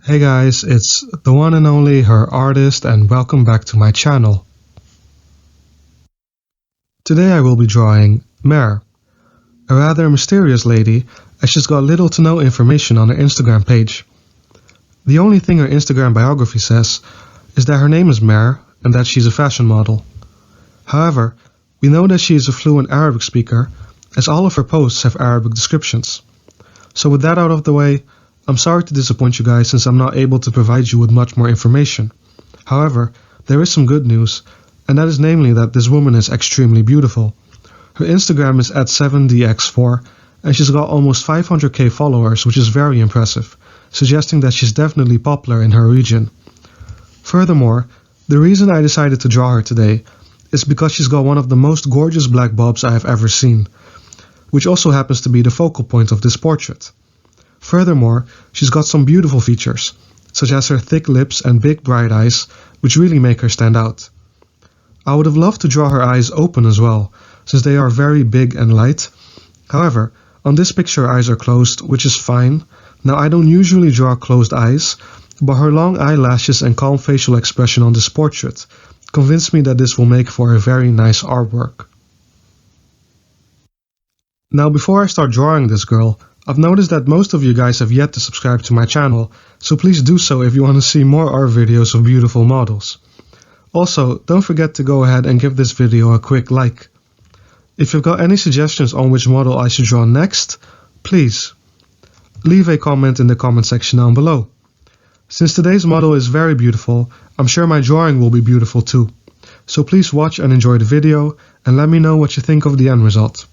Hey guys, it's the one and only HER.ARTIST and welcome back to my channel. Today I will be drawing Mare, a rather mysterious lady as she's got little to no information on her Instagram page. The only thing her Instagram biography says is that her name is Mare and that she's a fashion model. However, we know that she is a fluent Arabic speaker as all of her posts have Arabic descriptions. So with that out of the way, I'm sorry to disappoint you guys since I'm not able to provide you with much more information. However, there is some good news, and that is namely that this woman is extremely beautiful. Her Instagram is at 7dx4, and she's got almost 500k followers, which is very impressive, suggesting that she's definitely popular in her region. Furthermore, the reason I decided to draw her today is because she's got one of the most gorgeous black bobs I have ever seen, which also happens to be the focal point of this portrait. Furthermore, she's got some beautiful features, such as her thick lips and big bright eyes, which really make her stand out. I would have loved to draw her eyes open as well, since they are very big and light. However, on this picture her eyes are closed, which is fine. Now I don't usually draw closed eyes, but her long eyelashes and calm facial expression on this portrait convinced me that this will make for a very nice artwork. Now before I start drawing this girl, I've noticed that most of you guys have yet to subscribe to my channel, so please do so if you want to see more art videos of beautiful models. Also, don't forget to go ahead and give this video a quick like. If you've got any suggestions on which model I should draw next, please leave a comment in the comment section down below. Since today's model is very beautiful, I'm sure my drawing will be beautiful too. So please watch and enjoy the video and let me know what you think of the end result.